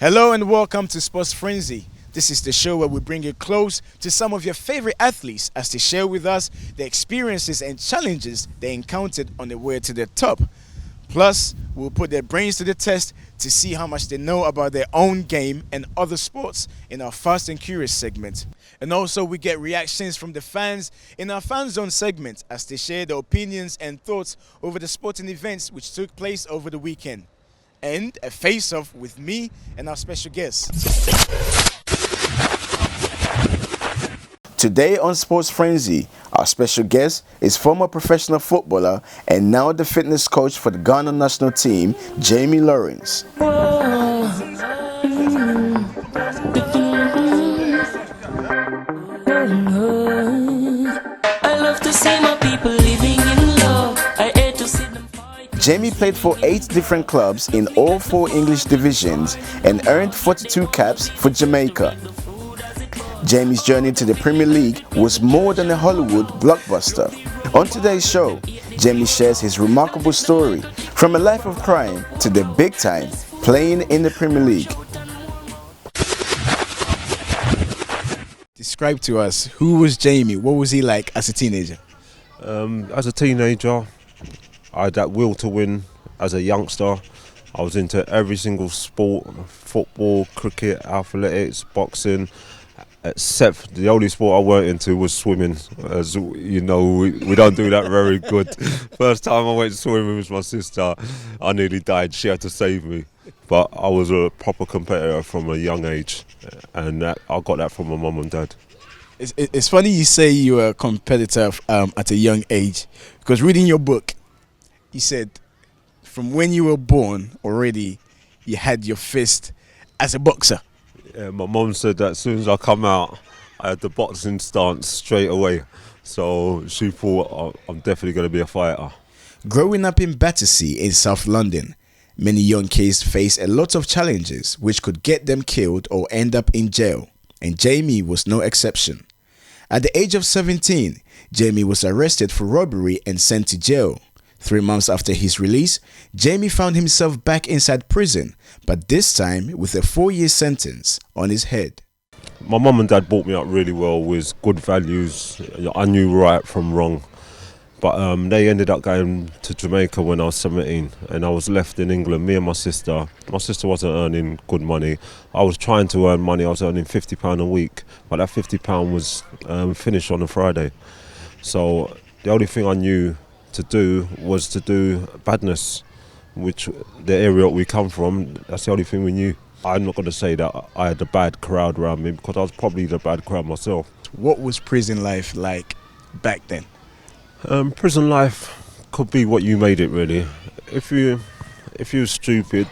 Hello and welcome to Sportsfrenzee. This is the show where we bring you close to some of your favorite athletes as they share with us the experiences and challenges they encountered on the way to the top. Plus, we'll put their brains to the test to see how much they know about their own game and other sports in our Fast and Curious segment. And also, we get reactions from the fans in our Fan Zone segment as they share their opinions and thoughts over the sporting events which took place over the weekend. And a face-off with me and our special guest. Today on Sportsfrenzee, our special guest is former professional footballer and now the fitness coach for the Ghana national team, Jamie Lawrence. I love to see my people living in love. I hate to see them fight. Jamie played for 8 different clubs in all 4 English divisions and earned 42 caps for Jamaica. Jamie's journey to the Premier League was more than a Hollywood blockbuster. On today's show, Jamie shares his remarkable story from a life of crime to the big time, playing in the Premier League. Describe to us, who was Jamie? What was he like as a teenager? As a teenager, I had that will to win. As a youngster, I was into every single sport: football, cricket, athletics, boxing. Except the only sport I weren't into was swimming. As you know, we don't do that very good. First time I went swimming with my sister, I nearly died. She had to save me. But I was a proper competitor from a young age, and I got that from my mum and dad. It's funny you say you were a competitor at a young age, because reading your book, you said from when you were born already, you had your fist as a boxer. Yeah, my mum said that as soon as I come out, I had the boxing stance straight away. So she thought I'm definitely going to be a fighter. Growing up in Battersea in South London, many young kids face a lot of challenges which could get them killed or end up in jail. And Jamie was no exception. At the age of 17, Jamie was arrested for robbery and sent to jail. 3 months after his release, Jamie found himself back inside prison, but this time with a 4-year sentence on his head. My mum and dad brought me up really well with good values. I knew right from wrong. But they ended up going to Jamaica when I was 17, and I was left in England, me and my sister. My sister wasn't earning good money. I was trying to earn money. I was earning £50 a week, but that £50 was finished on a Friday. So the only thing I knew to do was to do badness, which the area we come from, that's the only thing we knew. I'm not going to say that I had a bad crowd around me, because I was probably the bad crowd myself. What was prison life like back then? Prison life could be what you made it, really. If you're stupid,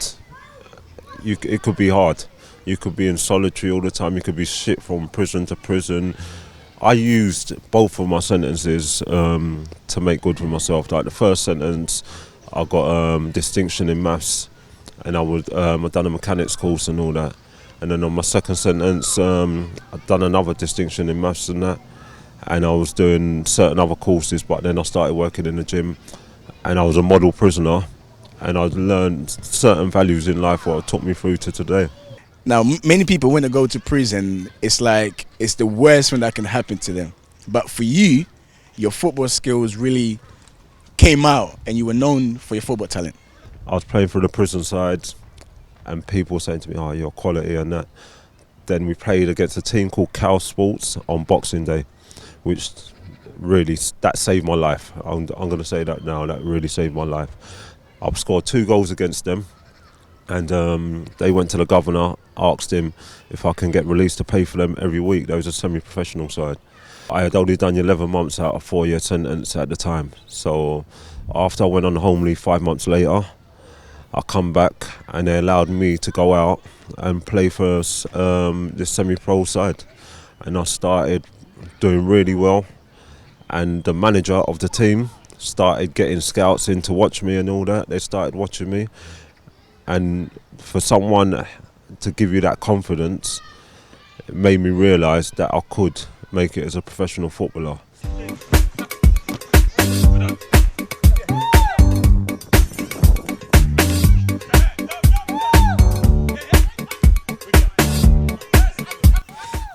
it could be hard. You could be in solitary all the time. You could be shit from prison to prison. I used both of my sentences to make good for myself. Like the first sentence, I got distinction in maths, and I'd done a mechanics course and all that. And then on my second sentence, I'd done another distinction in maths and that. And I was doing certain other courses, but then I started working in the gym, and I was a model prisoner, and I'd learned certain values in life what took me through to today. Now, many people, when they go to prison, it's like it's the worst thing that can happen to them. But for you, your football skills really came out, and you were known for your football talent. I was playing for the prison side, and people were saying to me, "Oh, you're quality," and that. Then we played against a team called Cow Sports on Boxing Day, which really, that saved my life. I'm going to say that now, that really saved my life. I've scored 2 goals against them, and they went to the governor, asked him if I can get released to pay for them every week. There was a semi-professional side. I had only done 11 months out of a 4-year sentence at the time. So after I went on home leave 5 months later, I come back and they allowed me to go out and play for this semi-pro side. And I started doing really well, and the manager of the team started getting scouts in to watch me and all that. They started watching me, and for someone to give you that confidence, it made me realise that I could make it as a professional footballer.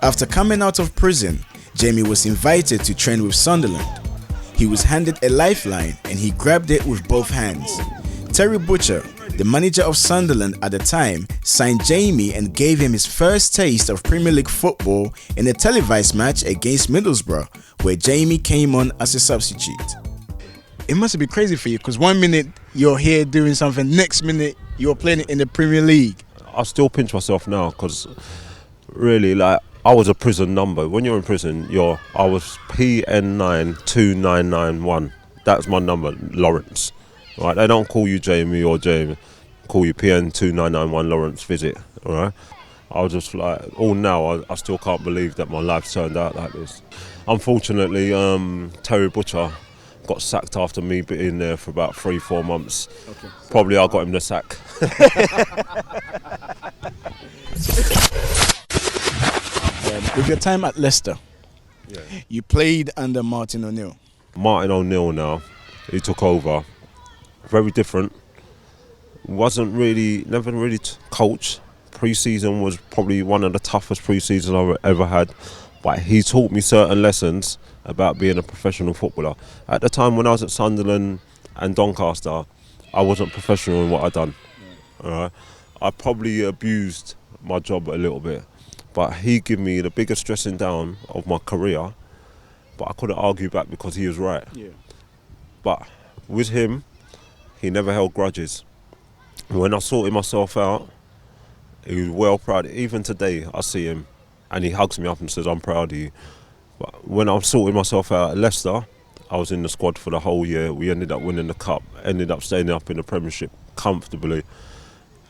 After coming out of prison, Jamie was invited to train with Sunderland. He was handed a lifeline and he grabbed it with both hands. Terry Butcher, the manager of Sunderland at the time, signed Jamie and gave him his first taste of Premier League football in a televised match against Middlesbrough, where Jamie came on as a substitute. It must be crazy for you because 1 minute you're here doing something, next minute you're playing in the Premier League. I still pinch myself now because really, like, I was a prison number. When you're in prison, I was PN92991. That's my number, Lawrence. Right? They don't call you Jamie or Jamie. Call you PN2991 Lawrence Visit. All right? I was just like, now I still can't believe that my life turned out like this. Unfortunately, Terry Butcher got sacked after me being there for about 3-4 months. Okay. Probably I got him the sack. With your time at Leicester, you played under Martin ONeill. Martin ONeill now, he took over. Very different. Never really coached. Pre-season was probably one of the toughest pre-seasons I've ever had. But he taught me certain lessons about being a professional footballer. At the time when I was at Sunderland and Doncaster, I wasn't professional in what I'd done. Right. I probably abused my job a little bit, but he gave me the biggest dressing down of my career, but I couldn't argue back because he was right. Yeah. But with him, he never held grudges. When I sorted myself out, he was well proud. Even today, I see him and he hugs me up and says, "I'm proud of you." But when I sorted myself out at Leicester, I was in the squad for the whole year. We ended up winning the cup, ended up staying up in the Premiership comfortably.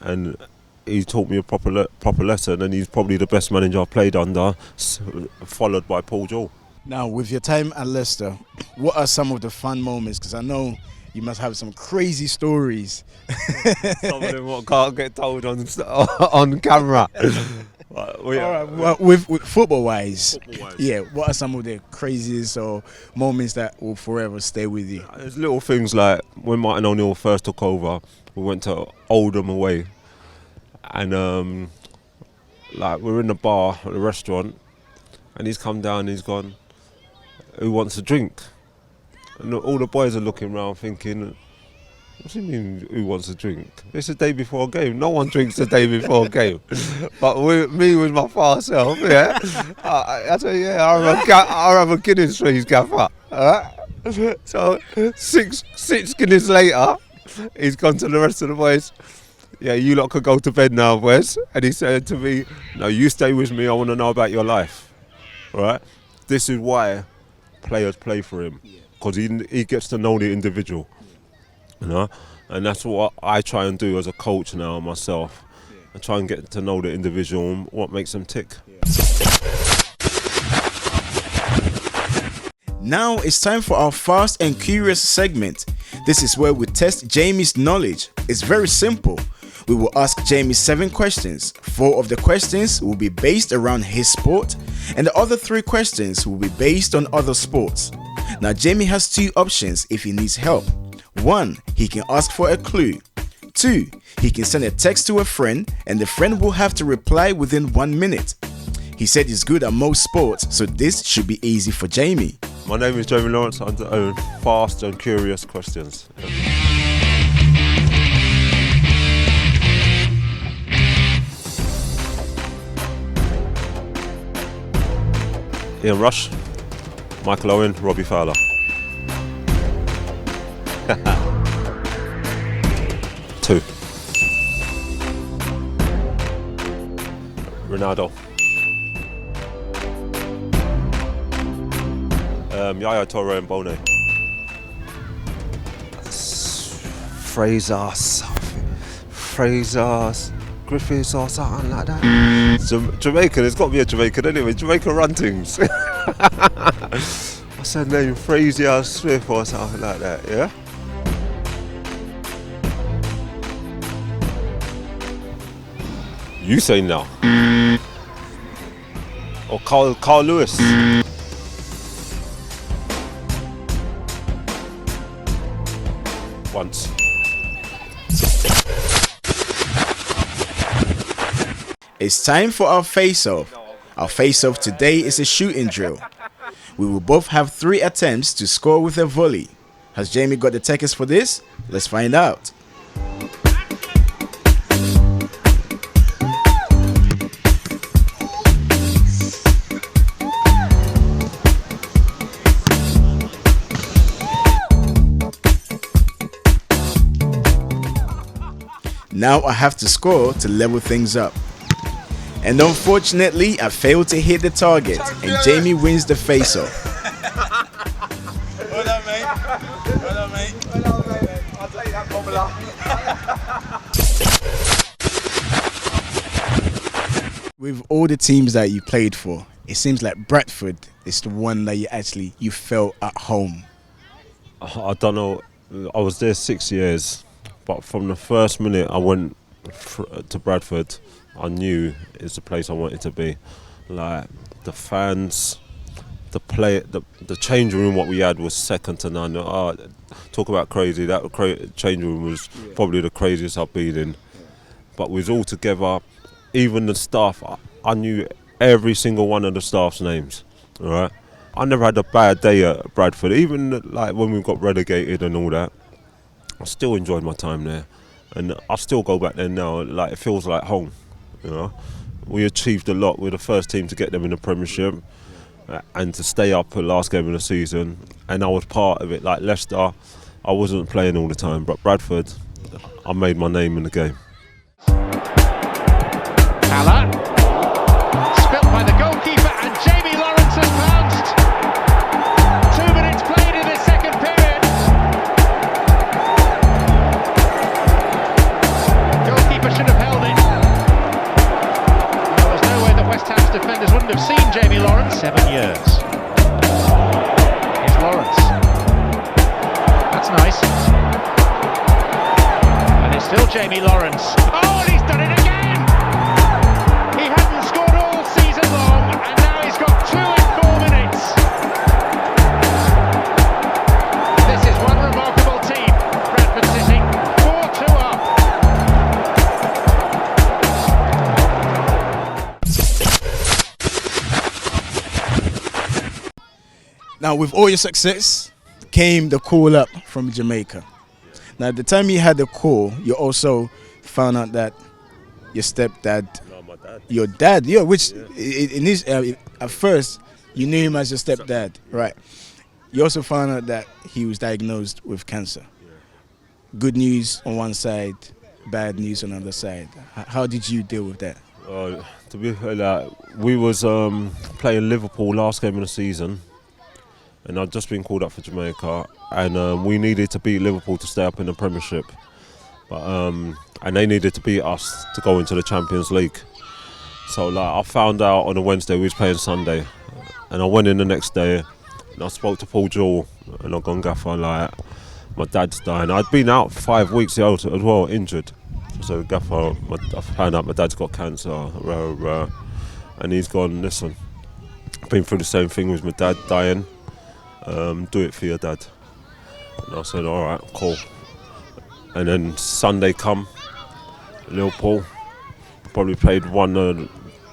And he taught me a proper lesson, and he's probably the best manager I've played under, followed by Paul Jewell. Now, with your time at Leicester, what are some of the fun moments? Because I know you must have some crazy stories. Some of them can't get told on camera. All right, well, with football-wise, yeah, what are some of the craziest or moments that will forever stay with you? There's little things like when Martin ONeill first took over, we went to Oldham away, and like we're in the bar at the restaurant, and he's come down and he's gone, "Who wants a drink?" And all the boys are looking around thinking, "What do you mean, who wants a drink? It's the day before a game. No one drinks the day before a game." But me with my far self, yeah, I say, yeah, I'll have a Guinness, please, gaffer. So six Guinness later, he's gone to the rest of the boys. "Yeah, you lot could go to bed now, boys." And he said to me, "No, you stay with me. I want to know about your life." Right? This is why players play for him, because he gets to know the individual. You know, and that's what I try and do as a coach now myself. I try and get to know the individual and what makes them tick. Now it's time for our Fast and Curious segment. This is where we test Jamie's knowledge. It's very simple. We will ask Jamie 7 questions. 4 of the questions will be based around his sport, and the other 3 questions will be based on other sports. Now Jamie has 2 options if he needs help. 1, he can ask for a clue. 2, he can send a text to a friend and the friend will have to reply within 1 minute. He said he's good at most sports, so this should be easy for Jamie. My name is Jamie Lawrence. I'm the own Fast and Curious Questions. Ian Rush, Michael Owen, Robbie Fowler. Two. Ronaldo. Yaya Toure and Bone. Fraser, Griffiths or something like that. Jamaican, it's got to be a Jamaican anyway. Jamaican Runtings. What's her name? Fraser Smith or something like that, yeah? You say now. Or Carl Lewis. Once. It's time for our face-off. Our face-off today is a shooting drill. We will both have 3 attempts to score with a volley. Has Jamie got the techniques for this? Let's find out. Now I have to score to level things up. And unfortunately, I failed to hit the target, and Jamie wins the face-off. Well done, mate. Well done, mate. Well done, mate. I'll take that formula. With all the teams that you played for, it seems like Bradford is the one that you felt at home. I don't know. I was there 6 years, but from the first minute I went to Bradford, I knew it's the place I wanted to be. Like the fans, the change room, what we had was second to none. Talk about crazy. That change room was probably the craziest I've been in. But we was all together. Even the staff, I knew every single one of the staff's names. All right, I never had a bad day at Bradford. Even like when we got relegated and all that, I still enjoyed my time there, and I still go back there now. Like it feels like home. You know, we achieved a lot. We're the first team to get them in the Premiership and to stay up at last game of the season. And I was part of it. Like Leicester, I wasn't playing all the time, but Bradford, I made my name in the game. Haller, spilt by the goalkeeper, and Jamie Lawrence has bounced. 2 minutes played in the second period. Goalkeeper should have held it. There was no way that West Ham's defenders wouldn't have seen Jamie Lawrence. 7 years. Here's Lawrence. That's nice. And it's still Jamie Lawrence. Oh, and he's done it again! He hadn't scored all season long, and now he's got 2 in 4 minutes. This is one remarkable team, Bradford City, 4-2 up. Now, with all your success came the call up from Jamaica. Now, at the time you had the call, you also found out that your stepdad, your dad, which at first you knew him as your stepdad, right? You also found out that he was diagnosed with cancer. Good news on one side, bad news on the other side. How did you deal with that? To be fair, we was playing Liverpool last game of the season, and I'd just been called up for Jamaica, and we needed to beat Liverpool to stay up in the Premiership, but and they needed to beat us to go into the Champions League. So I found out on a Wednesday we was playing Sunday, and I went in the next day and I spoke to Paul Jewell, and I gone, Gaffer, my dad's dying. I'd been out 5 weeks as well, injured. So Gaffer, I found out my dad's got cancer, and he's gone, listen, I've been through the same thing with my dad dying, do it for your dad. And I said, all right, cool. And then Sunday come, Liverpool, probably played one of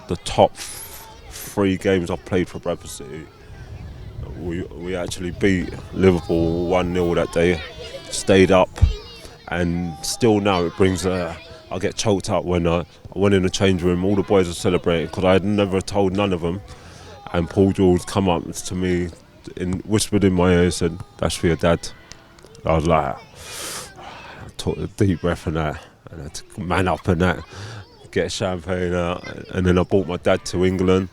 the top 3 games I've played for Bradford City. We actually beat Liverpool 1-0 that day, stayed up, and still now it brings I get choked up when I went in the change room. All the boys are celebrating because I had never told none of them, and Paul George come up to me and whispered in my ear and said, "That's for your dad." I was like, I took a deep breath and that, and I had to man up and that, get champagne out, and then I brought my dad to England.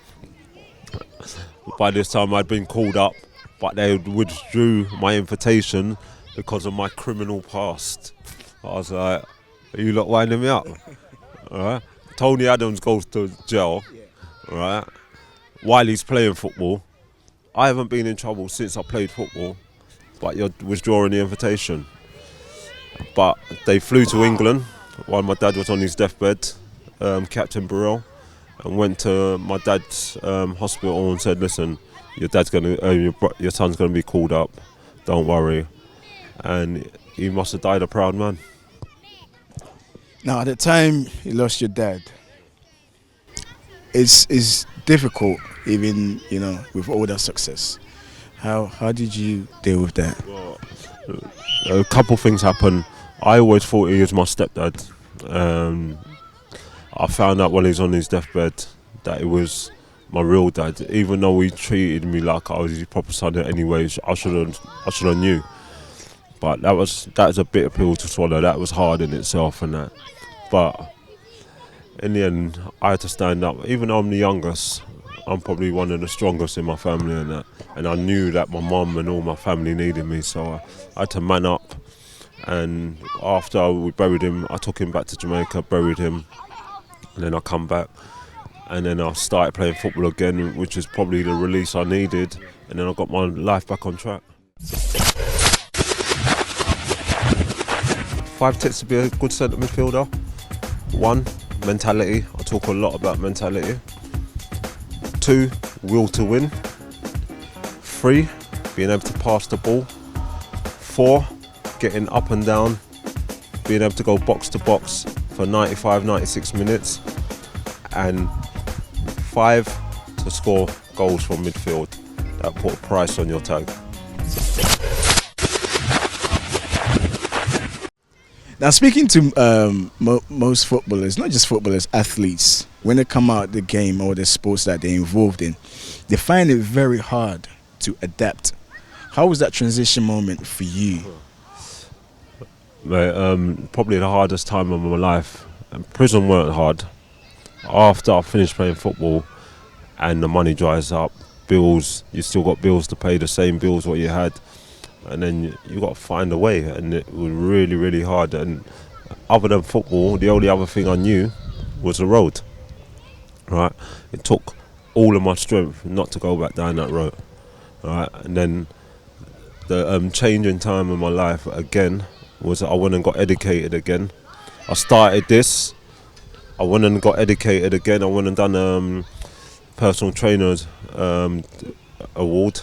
By this time I'd been called up, but they withdrew my invitation because of my criminal past. I was like, are you lot winding me up? All right. Tony Adams goes to jail, all right, while he's playing football. I haven't been in trouble since I played football, but you're withdrawing the invitation. But they flew to England while my dad was on his deathbed, Captain Burrell, and went to my dad's hospital and said, listen, your son's going to be called up, don't worry. And he must have died a proud man. Now, at the time you lost your dad, it's difficult, even with all that success. How did you deal with that? Well, a couple things happened. I always thought he was my stepdad. I found out when he was on his deathbed that it was my real dad. Even though he treated me like I was his proper son anyway, I should have knew. But that's a bitter pill to swallow. That was hard in itself and that. But in the end, I had to stand up. Even though I'm the youngest, I'm probably one of the strongest in my family and that. And I knew that my mum and all my family needed me, so I had to man up. And after we buried him, I took him back to Jamaica, buried him, and then I come back. And then I started playing football again, which is probably the release I needed. And then I got my life back on track. 5 tips to be a good centre midfielder. 1, mentality. I talk a lot about mentality. 2, will to win. 3, being able to pass the ball. 4, getting up and down, being able to go box to box for 95, 96 minutes. And 5, to score goals from midfield. That put a price on your tag. Now, speaking to most footballers, not just footballers, athletes, when they come out the game or the sports that they're involved in, they find it very hard to adapt. How was that transition moment for you? Mate, probably the hardest time of my life. Prison weren't hard. After I finished playing football and the money dries up, bills, you still got bills to pay, the same bills what you had, and then you got to find a way, and it was really, really hard. And other than football, the only other thing I knew was the road. Right, it took all of my strength not to go back down that road. Right, and then the change in time in my life again was I went and got educated again. I started this. I went and got educated again. I went and done personal trainers award,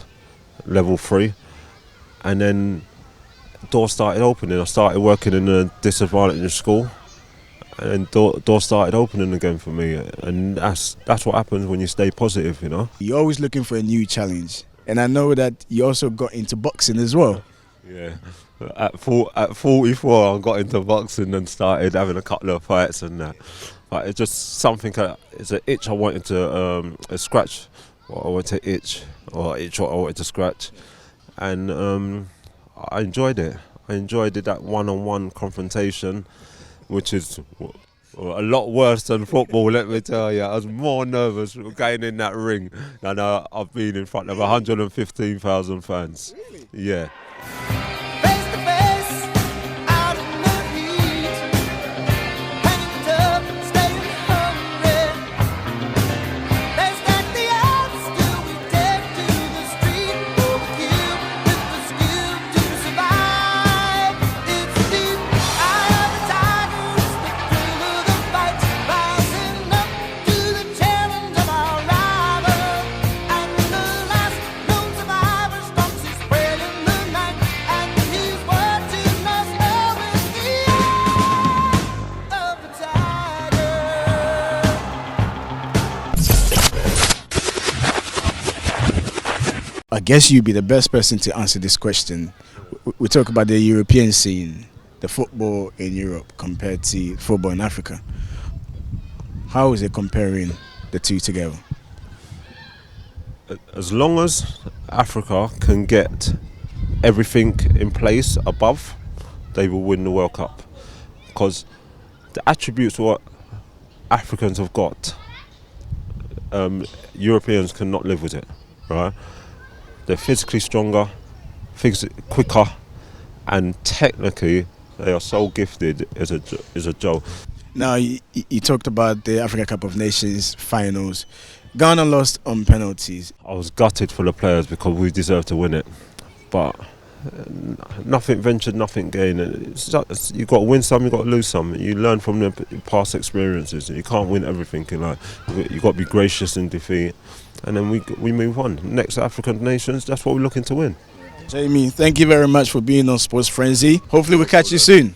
level 3. And then doors started opening. I started working in a disadvantaged school, and doors started opening again for me. And that's what happens when you stay positive, You're always looking for a new challenge. And I know that you also got into boxing as well. Yeah. At 44, I got into boxing and started having a couple of fights and that. But it's just something, it's an itch I wanted to scratch, what I wanted to itch, or itch what I wanted to scratch. And I enjoyed it. I enjoyed it, that one-on-one confrontation, which is a lot worse than football, let me tell you. I was more nervous going in that ring than I've been in front of 115,000 fans. Really? Yeah. I guess you'd be the best person to answer this question. We talk about the European scene, the football in Europe compared to football in Africa. How is it comparing the two together? As long as Africa can get everything in place above, they will win the World Cup. Because the attributes what Africans have got, Europeans cannot live with it, right? They're physically stronger, quicker, and technically they are so gifted is a joke. Now, you talked about the Africa Cup of Nations finals. Ghana lost on penalties. I was gutted for the players because we deserved to win it, but nothing ventured, nothing gained. You've got to win some, you've got to lose some. You learn from the past experiences. You can't win everything in life. You've got to be gracious in defeat, and then we move on. Next African nations, that's what we're looking to win. Jamie, thank you very much for being on Sportsfrenzee. Hopefully we'll catch you soon.